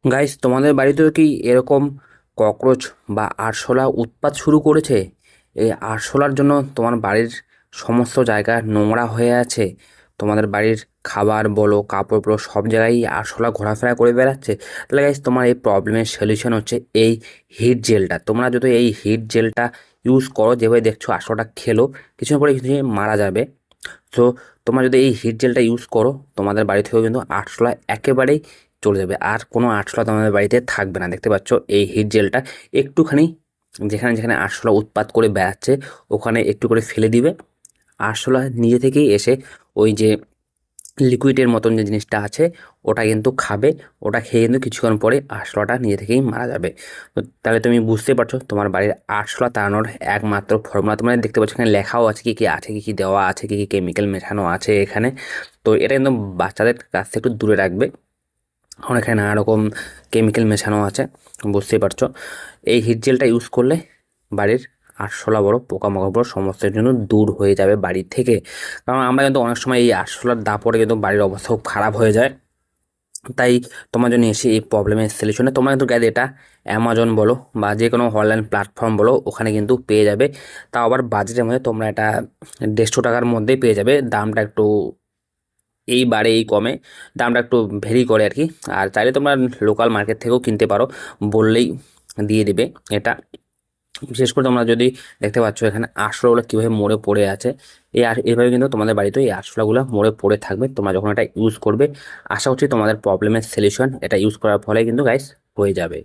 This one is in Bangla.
গাইস, তোমাদের বাড়িতেও কি এরকম ককরোচ বা আরশোলা উৎপাত শুরু করেছে? এই আরশোলার জন্য তোমার বাড়ির সমস্ত জায়গা নোংরা হয়ে আছে। তোমাদের বাড়ির খাবার বলো, কাপড় বলো, সব জায়গায় এই আরশোলা ঘোরাফেরা করে বেড়াচ্ছে। তাহলে গাইস, তোমার এই প্রবলেমের সলিউশন হচ্ছে এই হিট জেলটা। তোমরা যদি এই হিট জেলটা ইউজ করো, যেভাবে দেখছো আরশোলাটা খেলো, কিছুক্ষণ পরে কিছু মারা যাবে। তো তোমরা যদি এই হিট জেলটা ইউজ করো, তোমাদের বাড়ি থেকেও কিন্তু আরশোলা একেবারেই চলে যাবে, আর কোনো আরশোলা তোমাদের বাড়িতে থাকবে না। দেখতে পাচ্ছ এই হিট জেলটা একটুখানি যেখানে যেখানে আরশোলা উৎপাত করে বেড়াচ্ছে ওখানে একটু করে ফেলে দিবে। আরশোলা নিজে থেকেই এসে ওই যে লিকুইডের মতন যে জিনিসটা আছে ওটা কিন্তু খাবে। ওটা খেয়ে কিন্তু কিছুক্ষণ পরে আরশোলাটা নিজে থেকেই মারা যাবে। তো তাহলে তুমি বুঝতে পারছো তোমার বাড়ির আরশোলা তাড়ানোর একমাত্র ফর্মুলা। তোমরা দেখতে পাচ্ছ এখানে লেখাও আছে কী কী আছে, কী কী দেওয়া আছে, কী কী কেমিক্যাল মেশানো আছে এখানে। তো এটা কিন্তু বাচ্চাদের কাছ থেকে একটু দূরে রাখবে, কারণ এখানে নানা রকম কেমিক্যাল মেশানো আছে। বুঝতেই পারছো। এই হিট জেলটা ইউজ করলে বাড়ির আরশোলা বড় পোকামাকড় বড় সমস্যার জন্য দূর হয়ে যাবে বাড়ি থেকে। কারণ আমরা কিন্তু অনেক সময় এই আরশোলার দাপটে কিন্তু বাড়ির অবস্থা খুব খারাপ হয়ে যায়। তাই তোমার জন্য এসে এই প্রবলেমের সলিউশনে তোমরা কিন্তু গাইজ এটা অ্যামাজন বলো বা যে কোনো অনলাইন প্ল্যাটফর্ম বলো, ওখানে কিন্তু পেয়ে যাবে। তাও আবার বাজেটের মধ্যে তোমরা এটা 150 টাকার মধ্যেই পেয়ে যাবে। দামটা একটু এই বাড়ে এই কমে, দামটা একটু ভেরি করে আর কি। আর চাইলে তোমরা লোকাল মার্কেট থেকেও কিনতে পারো, বললেই দিয়ে দিবে এটা। বিশেষ করে তোমরা যদি দেখতে পাচ্ছ এখানে আরশোলাগুলো কীভাবে মরে পড়ে আছে, এইভাবে কিন্তু তোমাদের বাড়িতেও এই আরশোলাগুলো মরে পড়ে থাকবে তোমরা যখন এটা ইউজ করবে। আশা করছি তোমাদের প্রবলেমের সলিউশন এটা ইউজ করার ফলে কিন্তু গাইস হয়ে যাবে।